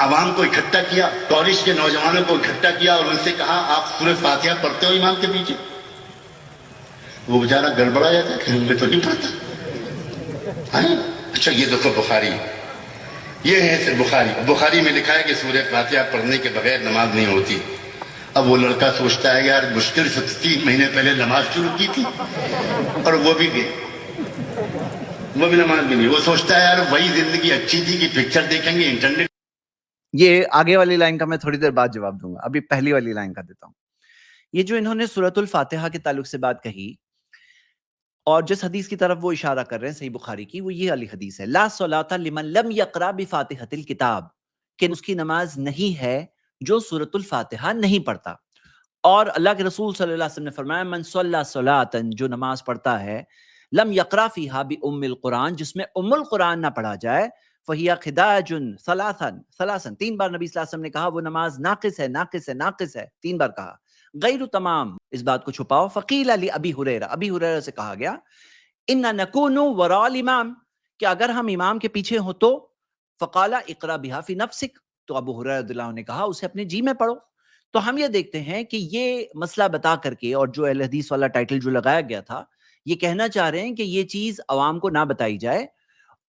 عوام کو اکٹھا کیا، کالج کے نوجوانوں کو اکٹھا کیا اور ان سے کہا آپ سورہ فاتحہ پڑھتے ہو امام کے پیچھے؟ وہ بیچارہ گڑبڑا جاتا ہے کہ میں تو نہیں پڑھتا. اچھا یہ دیکھو بخاری، یہ ہے صرف بخاری میں لکھا ہے کہ سورہ فاتحہ پڑھنے کے بغیر نماز نہیں ہوتی. اب وہ لڑکا سوچتا ہے یار مشکل سے 3 مہینے پہلے نماز شروع کی تھی اور وہ بھی نماز بھی نہیں. وہ سوچتا ہے یار وہی زندگی اچھی تھی کہ پکچر دیکھیں گے انٹرنیٹ. یہ آگے والی لائن کا میں تھوڑی دیر بعد جواب دوں گا، ابھی پہلی والی لائن کا دیتا ہوں. یہ جو انہوں نے سورۃ الفاتحہ کے تعلق سے بات کہی اور جس حدیث کی طرف وہ اشارہ کر رہے ہیں صحیح بخاری کی، وہ یہ والی حدیث ہے، لا صلاۃ لمن لم یقرأ بفاتحۃ الکتاب، کہ اس کی نماز نہیں ہے جو سورۃ الفاتحہ نہیں پڑھتا. اور اللہ کے رسول صلی اللہ علیہ وسلم نے فرمایا من صلی صلاۃ، جو نماز پڑھتا ہے لم یقرأ فیہا بام القرآن، جس میں ام القرآن نہ پڑھا جائے، فہی خداج ثلاثا، 3 بار نبی صلی اللہ علیہ وسلم نے کہا وہ نماز ناقص ہے، ناقص ہے، ناقص ہے، 3 بار کہا. غیر تمام، اس بات کو چھپاؤ. فقیل علی ابی ہریرہ، ابی ہریرہ سے کہا گیا ان نکون وراء الامام، کہ اگر ہم امام کے پیچھے ہوں تو فقال اقرا بها فی نفسک، تو ابو ہریرہ رضی اللہ عنہ نے کہا اسے اپنے جی میں پڑھو. تو ہم یہ دیکھتے ہیں کہ یہ مسئلہ بتا کر کے، اور جو اہل حدیث والا ٹائٹل جو لگایا گیا تھا، یہ کہنا چاہ رہے ہیں کہ یہ چیز عوام کو نہ بتائی جائے.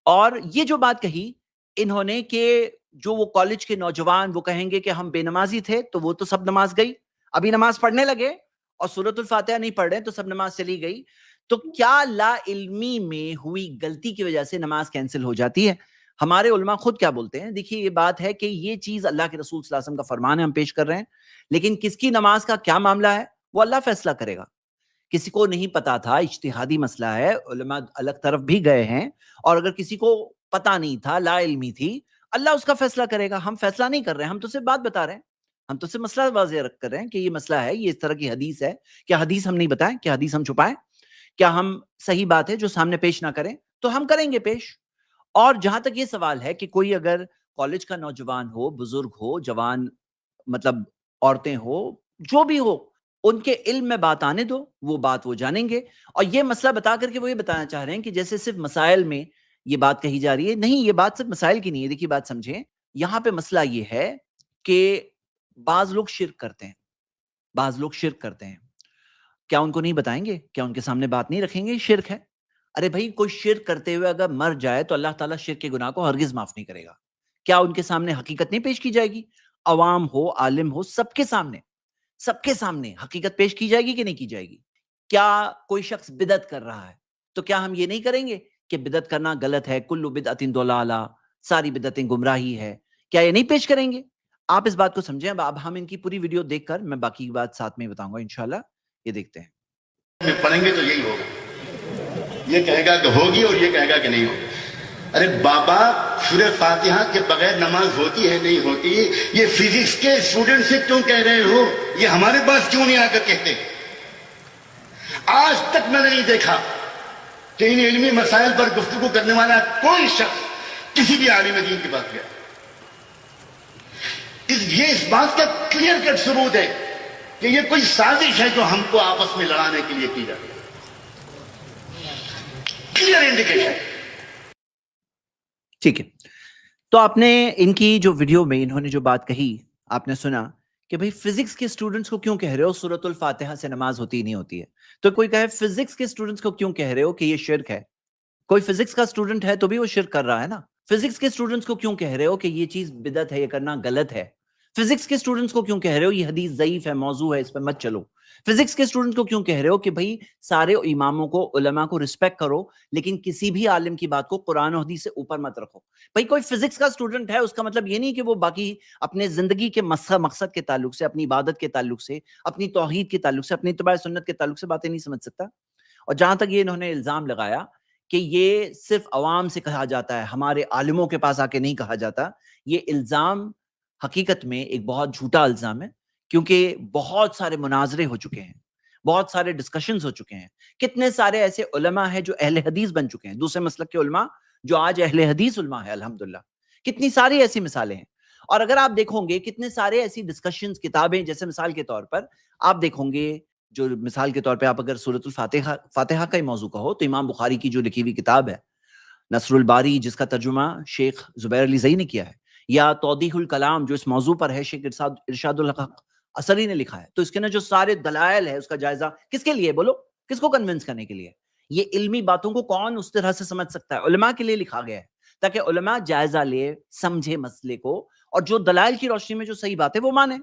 اور یہ جو بات کہی انہوں نے کہ جو وہ کالج کے نوجوان وہ کہیں گے کہ ہم بے نمازی تھے، تو وہ تو سب نماز گئی، ابھی نماز پڑھنے لگے اور سورۃ الفاتحہ نہیں پڑھ رہے تو سب نماز چلی گئی. تو کیا لا علمی میں ہوئی غلطی کی وجہ سے نماز کینسل ہو جاتی ہے؟ ہمارے علماء خود کیا بولتے ہیں، دیکھیے یہ بات ہے کہ یہ چیز اللہ کے رسول صلی اللہ علیہ وسلم کا فرمان ہے، ہم پیش کر رہے ہیں، لیکن کس کی نماز کا کیا معاملہ ہے وہ اللہ فیصلہ کرے گا. کسی کو نہیں پتا تھا، اجتہادی مسئلہ ہے، علماء الگ طرف بھی گئے ہیں، اور اگر کسی کو پتا نہیں تھا، لا علمی تھی، اللہ اس کا فیصلہ کرے گا. ہم فیصلہ نہیں کر رہے ہیں، ہم تو صرف بات بتا رہے ہیں، ہم تو صرف مسئلہ واضح رکھ کر رہے ہیں کہ یہ مسئلہ ہے، یہ اس طرح کی حدیث ہے. کیا حدیث ہم نہیں بتائیں؟ کیا حدیث ہم چھپائیں؟ کیا ہم صحیح بات ہے جو سامنے پیش نہ کریں؟ تو ہم کریں گے پیش. اور جہاں تک یہ سوال ہے کہ کوئی اگر کالج کا نوجوان ہو، بزرگ ہو، جوان، مطلب عورتیں ہو، جو بھی ہو، ان کے علم میں بات آنے دو، وہ بات وہ جانیں گے. اور یہ مسئلہ بتا کر کے وہ یہ بتانا چاہ رہے ہیں کہ جیسے صرف مسائل میں یہ بات کہی جا رہی ہے، نہیں، یہ بات صرف مسائل کی نہیں ہے. دیکھیے بات سمجھیں، یہاں پہ مسئلہ یہ ہے کہ بعض لوگ شرک کرتے ہیں، بعض لوگ شرک کرتے ہیں. کیا ان کو نہیں بتائیں گے؟ کیا ان کے سامنے بات نہیں رکھیں گے؟ شرک ہے. ارے بھائی کوئی شرک کرتے ہوئے اگر مر جائے تو اللہ تعالیٰ شرک کے گناہ کو ہرگز معاف نہیں کرے گا. کیا ان کے سامنے حقیقت نہیں پیش کی جائے گی؟ عوام ہو، عالم ہو، سب کے سامنے حقیقت پیش کی جائے گی کہ نہیں کی جائے گی؟ کیا کوئی شخص بدعت کر رہا ہے تو کیا ہم یہ نہیں کریں گے کہ بدعت کرنا غلط ہے، کل بدعت ضلالہ، ساری بدعتیں گمراہی ہے؟ کیا یہ نہیں پیش کریں گے؟ آپ اس بات کو سمجھیں. اب ہم ان کی پوری ویڈیو دیکھ کر میں باقی کی بات ساتھ میں بتاؤں گا انشاءاللہ. یہ دیکھتے ہیں. پڑھیں گے تو یہی ہوگا، یہ کہے گا کہ ہوگی اور یہ کہے گا کہ نہیں ہوگی. ارے بابا سورہ فاتحہ کے بغیر نماز ہوتی ہے نہیں ہوتی، یہ فزکس کے اسٹوڈنٹ سے کیوں کہہ رہے ہو؟ یہ ہمارے پاس کیوں نہیں آ کر کہتے؟ آج تک میں نے نہیں دیکھا کہ ان علمی مسائل پر گفتگو کرنے والا کوئی شخص کسی بھی عالم دین کے پاس گیا. یہ اس بات کا کلیئر کٹ ثبوت ہے کہ یہ کوئی سازش ہے جو ہم کو آپس میں لڑانے کے لیے کی جاتی ہے. Clear indication. ٹھیک ہے، تو آپ نے ان کی جو ویڈیو میں انہوں نے جو بات کہی آپ نے سنا کہ بھئی فزکس کے اسٹوڈنٹس کو کیوں کہہ رہے ہو سورۃ الفاتحہ سے نماز ہوتی ہی نہیں ہوتی ہے؟ تو کوئی کہے فزکس کے اسٹوڈنٹس کو کیوں کہہ رہے ہو کہ یہ شرک ہے؟ کوئی فزکس کا اسٹوڈنٹ ہے تو بھی وہ شرک کر رہا ہے نا. فزکس کے اسٹوڈنٹس کو کیوں کہہ رہے ہو کہ یہ چیز بدعت ہے، یہ کرنا غلط ہے؟ فزکس کے اسٹوڈنٹس کو کیوں کہہ رہے ہو یہ حدیث ضعیف ہے، موضوع ہے، اس پہ مت چلو؟ فزکس کے اسٹوڈنٹس کو کیوں کہہ رہے ہو کہ بھئی سارے اماموں کو، علماء کو رسپیکٹ کرو، لیکن کسی بھی عالم کی بات کو قرآن و حدیث سے اوپر مت رکھو؟ بھئی کوئی فزکس کا اسٹوڈنٹ ہے، اس کا مطلب یہ نہیں کہ وہ باقی اپنے زندگی کے مقصد کے تعلق سے، اپنی عبادت کے تعلق سے، اپنی توحید کے تعلق سے، اپنی اتباع سنت کے تعلق سے باتیں نہیں سمجھ سکتا. اور جہاں تک یہ انہوں نے الزام لگایا کہ یہ صرف عوام سے کہا جاتا ہے، ہمارے عالموں کے پاس آ کے نہیں کہا جاتا، یہ الزام حقیقت میں ایک بہت جھوٹا الزام ہے، کیونکہ بہت سارے مناظرے ہو چکے ہیں، بہت سارے ڈسکشنز ہو چکے ہیں. کتنے سارے ایسے علماء ہیں جو اہل حدیث بن چکے ہیں، دوسرے مسلک کے علماء جو آج اہل حدیث علماء ہیں الحمدللہ. کتنی ساری ایسی مثالیں ہیں. اور اگر آپ دیکھو گے کتنے سارے ایسی ڈسکشنز، کتابیں، جیسے مثال کے طور پر آپ دیکھو گے، جو مثال کے طور پہ آپ اگر سورۃ الفاتحہ کا ہی موضوع کہو تو امام بخاری کی جو لکھی ہوئی کتاب ہے نصر الباری، جس کا ترجمہ شیخ زبیر علی زئی نے کیا ہے، یا توضیح الکلام جو اس موضوع پر ہے، شیخ ارشاد الحق اثری نے لکھا ہے، تو اس کے جو سارے دلائل ہے اس کا جائزہ کس کے لیے؟ بولو کس کو کنونس کرنے کے لیے؟ یہ علمی باتوں کو کون اس طرح سے سمجھ سکتا ہے؟ علماء کے لیے لکھا گیا ہے تاکہ علماء جائزہ لے، سمجھے مسئلے کو، اور جو دلائل کی روشنی میں جو صحیح بات ہے وہ مانے۔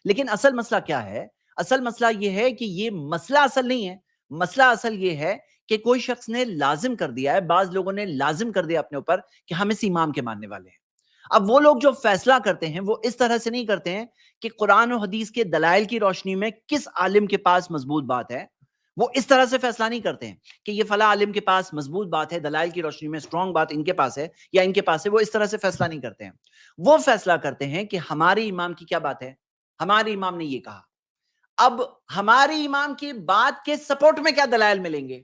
لیکن اصل مسئلہ کیا ہے؟ اصل مسئلہ یہ ہے کہ یہ مسئلہ اصل نہیں ہے، مسئلہ اصل یہ ہے کہ کوئی شخص نے لازم کر دیا ہے، بعض لوگوں نے لازم کر دیا اپنے اوپر کہ ہم اس امام کے ماننے والے ہیں۔ اب وہ لوگ جو فیصلہ کرتے ہیں وہ اس طرح سے نہیں کرتے ہیں کہ قرآن و حدیث کے دلائل کی روشنی میں کس عالم کے پاس مضبوط بات ہے، وہ اس طرح سے فیصلہ نہیں کرتے ہیں کہ یہ فلاں عالم کے پاس مضبوط بات ہے، دلائل کی روشنی میں اسٹرانگ بات ان کے پاس ہے یا ان کے پاس ہے۔ وہ اس طرح سے فیصلہ نہیں کرتے ہیں، وہ فیصلہ کرتے ہیں کہ ہمارے امام کی کیا بات ہے، ہمارے امام نے یہ کہا، اب ہمارے امام کی بات کے سپورٹ میں کیا دلائل ملیں گے،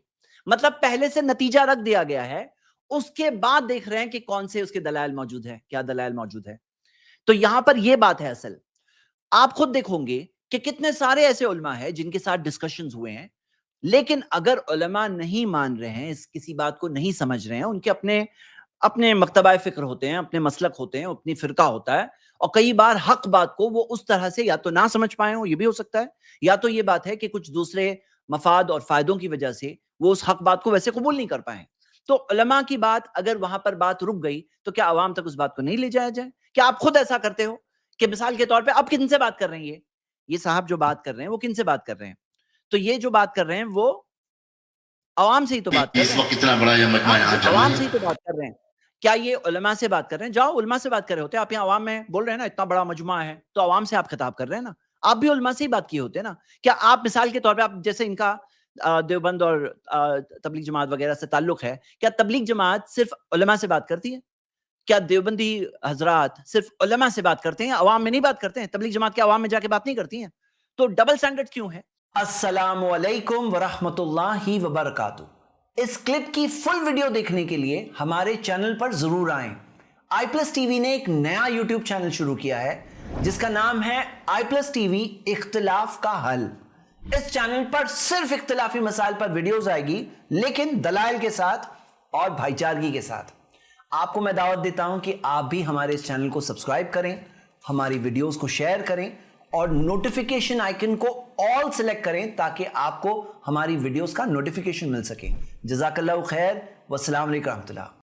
مطلب پہلے سے نتیجہ رکھ دیا گیا ہے، اس کے بعد دیکھ رہے ہیں کہ کون سے اس کے دلائل موجود ہے، کیا دلائل موجود ہے۔ تو یہاں پر یہ بات ہے اصل۔ آپ خود دیکھوں گے کہ کتنے سارے ایسے علماء ہیں جن کے ساتھ ڈسکشنز ہوئے ہیں، لیکن اگر علماء نہیں مان رہے ہیں، اس کسی بات کو نہیں سمجھ رہے ہیں، ان کے اپنے مکتبہ فکر ہوتے ہیں، اپنے مسلک ہوتے ہیں، اپنی فرقہ ہوتا ہے، اور کئی بار حق بات کو وہ اس طرح سے یا تو نہ سمجھ پائے ہوں، یہ بھی ہو سکتا ہے، یا تو یہ بات ہے کہ کچھ دوسرے مفاد اور فائدوں کی وجہ سے وہ اس حق بات کو ویسے قبول نہیں کر پائے۔ تو علماء کی بات اگر وہاں پر بات رک گئی تو کیا عوام تک اس بات کو نہیں لے جایا جائے؟ کیا آپ خود ایسا کرتے ہو کہ مثال کے طور پہ اب کن سے بات کر رہے ہیں، یہ صاحب جو بات کر رہے ہیں وہ کن سے بات کر رہے ہیں؟ تو یہ جو بات کر رہے ہیں وہ عوام سے ہی تو بات کر اس رہے ہیں، وقت اتنا بڑا یہ مجمع یہاں جمع عوام سے ہے، ہی تو بات کر رہے ہیں۔ کیا یہ علماء سے بات کر رہے ہیں؟ جاؤ علماء سے بات کر رہے ہوتے ہیں، آپ یہاں عوام میں بول رہے ہیں نا اتنا بڑا مجمع ہے، تو عوام سے آپ خطاب کر رہے ہیں نا، آپ بھی علماء سے ہی بات کیے ہوتے ہیں نا۔ کیا آپ مثال کے طور پہ آپ جیسے ان کا دیوبند اور تبلیغ جماعت وغیرہ سے تعلق ہے، کیا تبلیغ جماعت صرف علماء سے بات کرتی ہے؟ کیا دیوبندی حضرات صرف علماء سے بات کرتے ہیں، عوام میں نہیں بات کرتے ہیں؟ تبلیغ جماعت کے عوام میں جا کے بات نہیں کرتی ہیں؟ تو ڈبل سٹینڈرڈ کیوں ہے؟ السلام علیکم ورحمۃ اللہ وبرکاتہ۔ اس کلپ کی فل ویڈیو دیکھنے کے لیے ہمارے چینل پر ضرور آئیں۔ آئی پلس ٹی وی نے ایک نیا یوٹیوب چینل شروع کیا ہے جس کا نام ہے آئی پلس ٹی وی اختلاف کا حل۔ اس چینل پر صرف اختلافی مسائل پر ویڈیوز آئے گی، لیکن دلائل کے ساتھ اور بھائی چارگی کے ساتھ۔ آپ کو میں دعوت دیتا ہوں کہ آپ بھی ہمارے اس چینل کو سبسکرائب کریں، ہماری ویڈیوز کو شیئر کریں اور نوٹیفیکیشن آئیکن کو آل سلیکٹ کریں تاکہ آپ کو ہماری ویڈیوز کا نوٹیفیکیشن مل سکے۔ جزاک اللہ خیر، والسلام علیکم ورحمۃ اللہ۔